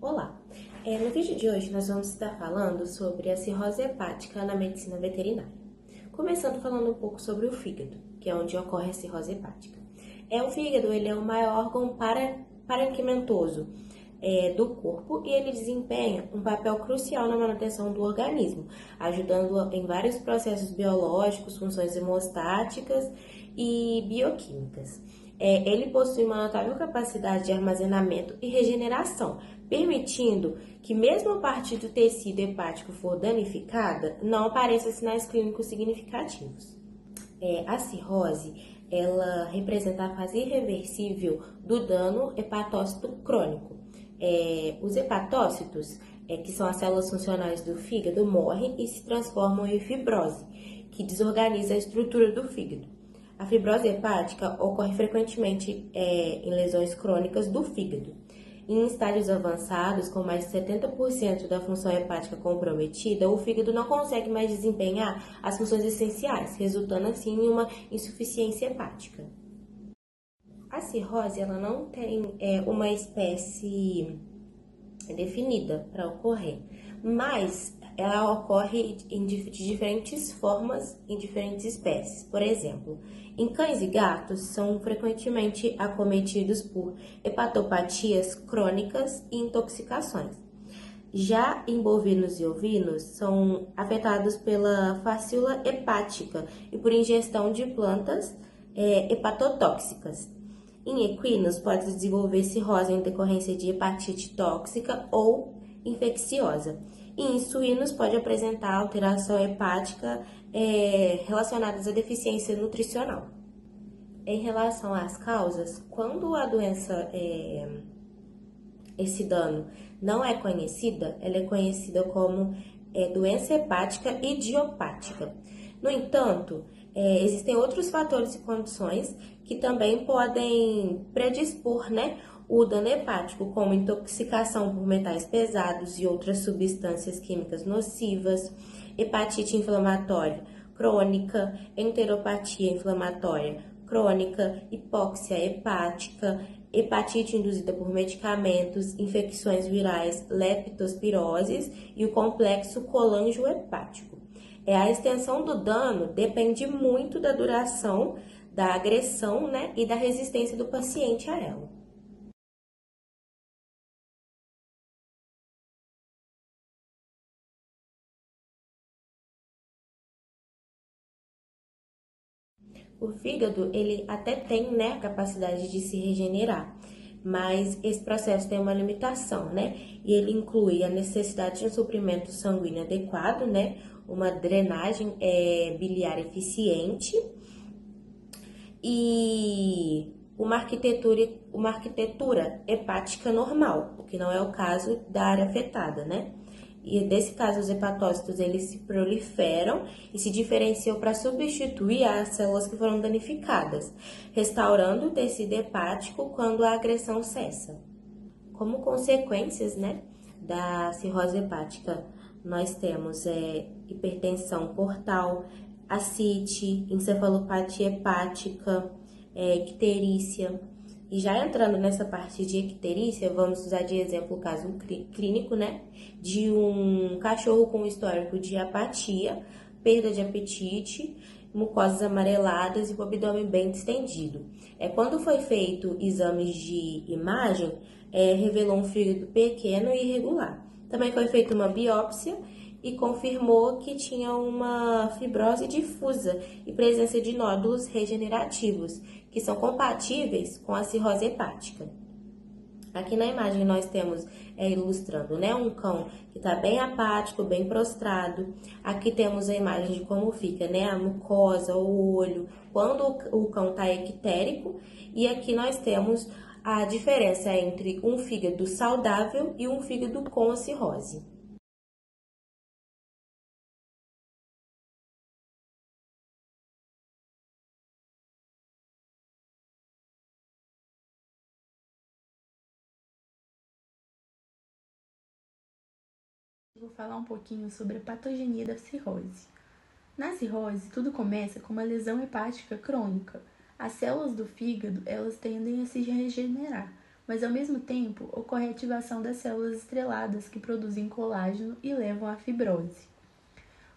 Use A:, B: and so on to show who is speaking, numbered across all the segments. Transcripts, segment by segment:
A: Olá! No vídeo de hoje nós vamos estar falando sobre a cirrose hepática na medicina veterinária. Começando falando um pouco sobre o fígado, que é onde ocorre a cirrose hepática. O fígado ele é o maior órgão parenquimentoso do corpo e ele desempenha um papel crucial na manutenção do organismo, ajudando em vários processos biológicos, funções hemostáticas e bioquímicas. Ele possui uma notável capacidade de armazenamento e regeneração, permitindo que mesmo a parte do tecido hepático for danificada, não apareçam sinais clínicos significativos. A cirrose, ela representa a fase irreversível do dano hepatócito crônico. Os hepatócitos, que são as células funcionais do fígado, morrem e se transformam em fibrose, que desorganiza a estrutura do fígado. A fibrose hepática ocorre frequentemente em lesões crônicas do fígado. Em estágios avançados, com mais de 70% da função hepática comprometida, o fígado não consegue mais desempenhar as funções essenciais, resultando assim em uma insuficiência hepática. A cirrose ela não tem uma espécie definida para ocorrer, mas ela ocorre de diferentes formas em diferentes espécies. Por exemplo, em cães e gatos são frequentemente acometidos por hepatopatias crônicas e intoxicações. Já em bovinos e ovinos são afetados pela fácula hepática e por ingestão de plantas hepatotóxicas. Em equinos, pode desenvolver cirrose em decorrência de hepatite tóxica ou infecciosa. E em suínos, pode apresentar alteração hepática relacionadas à deficiência nutricional. Em relação às causas, quando a doença, esse dano não é conhecida, ela é conhecida como doença hepática idiopática. No entanto, existem outros fatores e condições que também podem predispor, o dano hepático, como intoxicação por metais pesados e outras substâncias químicas nocivas, hepatite inflamatória crônica, enteropatia inflamatória crônica, hipóxia hepática, hepatite induzida por medicamentos, infecções virais, leptospiroses e o complexo colangiohepático. A extensão do dano depende muito da duração da agressão, e da resistência do paciente a ela. O fígado, ele até tem, a capacidade de se regenerar, mas esse processo tem uma limitação, E ele inclui a necessidade de um suprimento sanguíneo adequado, uma drenagem biliar eficiente e uma arquitetura hepática normal, o que não é o caso da área afetada, E nesse caso, os hepatócitos eles se proliferam e se diferenciam para substituir as células que foram danificadas, restaurando o tecido hepático quando a agressão cessa. Como consequências, da cirrose hepática, nós temos hipertensão portal, ascite, encefalopatia hepática, icterícia. E já entrando nessa parte de icterícia, vamos usar de exemplo o caso clínico, de um cachorro com histórico de apatia, perda de apetite, mucosas amareladas e o abdômen bem distendido. Quando foi feito exames de imagem, revelou um fígado pequeno e irregular. Também foi feita uma biópsia e confirmou que tinha uma fibrose difusa e presença de nódulos regenerativos, que são compatíveis com a cirrose hepática. Aqui na imagem nós temos ilustrando, um cão que está bem apático, bem prostrado. Aqui temos a imagem de como fica, a mucosa, o olho, quando o cão está ictérico. E aqui nós temos a diferença entre um fígado saudável e um fígado com a cirrose.
B: Vou falar um pouquinho sobre a patogenia da cirrose. Na cirrose, tudo começa com uma lesão hepática crônica. As células do fígado, elas tendem a se regenerar, mas ao mesmo tempo ocorre a ativação das células estreladas que produzem colágeno e levam à fibrose.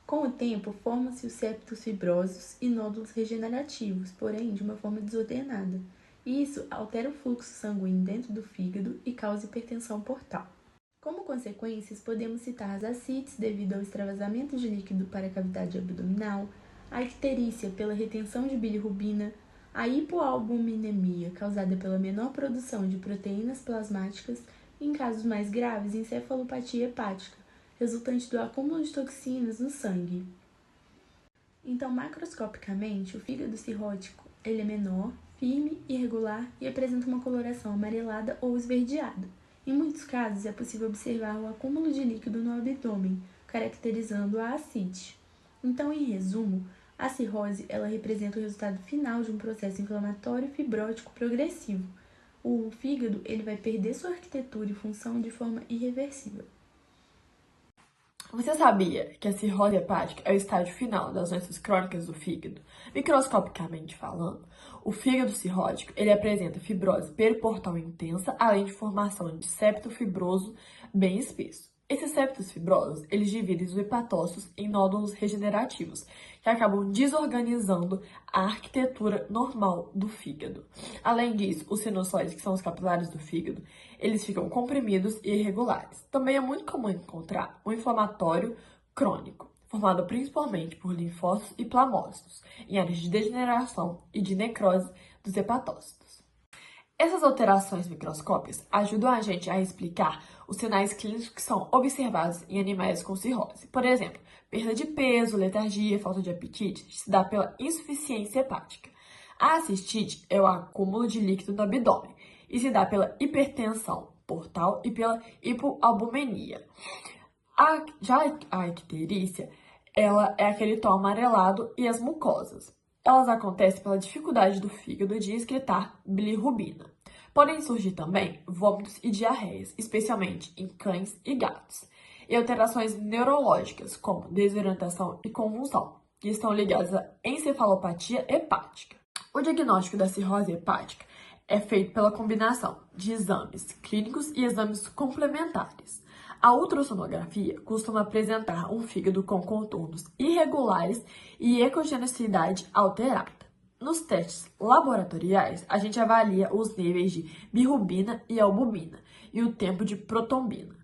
B: Com o tempo, formam-se os septos fibrosos e nódulos regenerativos, porém de uma forma desordenada. Isso altera o fluxo sanguíneo dentro do fígado e causa hipertensão portal. Como consequências, podemos citar as ascites devido ao extravasamento de líquido para a cavidade abdominal, a icterícia pela retenção de bilirrubina, a hipoalbuminemia causada pela menor produção de proteínas plasmáticas e, em casos mais graves, encefalopatia hepática, resultante do acúmulo de toxinas no sangue. Então, macroscopicamente, o fígado cirrótico ele é menor, firme, irregular e apresenta uma coloração amarelada ou esverdeada. Em muitos casos, é possível observar o acúmulo de líquido no abdômen, caracterizando a ascite. Então, em resumo, a cirrose ela representa o resultado final de um processo inflamatório fibrótico progressivo. O fígado ele vai perder sua arquitetura e função de forma irreversível.
C: Você sabia que a cirrose hepática é o estágio final das doenças crônicas do fígado? Microscopicamente falando, o fígado cirrótico ele apresenta fibrose periportal intensa, além de formação de septo fibroso bem espesso. Esses septos fibrosos, eles dividem os hepatócitos em nódulos regenerativos, que acabam desorganizando a arquitetura normal do fígado. Além disso, os sinusoides, que são os capilares do fígado, eles ficam comprimidos e irregulares. Também é muito comum encontrar um inflamatório crônico, formado principalmente por linfócitos e plamócitos, em áreas de degeneração e de necrose dos hepatócitos. Essas alterações microscópicas ajudam a gente a explicar os sinais clínicos que são observados em animais com cirrose. Por exemplo, perda de peso, letargia, falta de apetite se dá pela insuficiência hepática. A cistite é o acúmulo de líquido no abdômen e se dá pela hipertensão portal e pela hipoalbumemia. Já a icterícia, ela é aquele tom amarelado e as mucosas. Elas acontecem pela dificuldade do fígado de excretar bilirrubina. Podem surgir também vômitos e diarreias, especialmente em cães e gatos. E alterações neurológicas, como desorientação e convulsão, que estão ligadas à encefalopatia hepática. O diagnóstico da cirrose hepática é feito pela combinação de exames clínicos e exames complementares. A ultrassonografia costuma apresentar um fígado com contornos irregulares e ecogenicidade alterada. Nos testes laboratoriais, a gente avalia os níveis de bilirrubina e albumina e o tempo de protombina.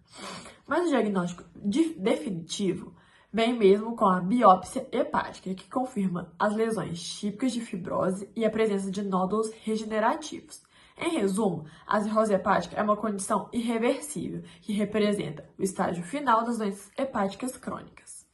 C: Mas o diagnóstico definitivo vem mesmo com a biópsia hepática, que confirma as lesões típicas de fibrose e a presença de nódulos regenerativos. Em resumo, a cirrose hepática é uma condição irreversível que representa o estágio final das doenças hepáticas crônicas.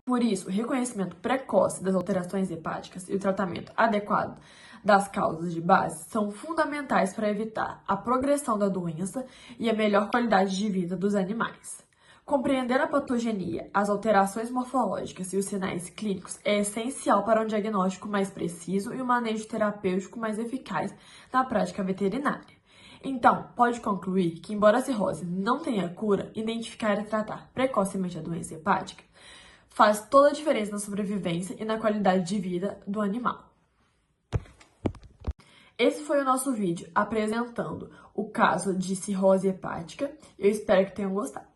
C: Por isso, o reconhecimento precoce das alterações hepáticas e o tratamento adequado das causas de base são fundamentais para evitar a progressão da doença e a melhor qualidade de vida dos animais. Compreender a patogenia, as alterações morfológicas e os sinais clínicos é essencial para um diagnóstico mais preciso e um manejo terapêutico mais eficaz na prática veterinária. Então, pode concluir que, embora a cirrose não tenha cura, identificar e tratar precocemente a doença hepática faz toda a diferença na sobrevivência e na qualidade de vida do animal. Esse foi o nosso vídeo apresentando o caso de cirrose hepática. Eu espero que tenham gostado.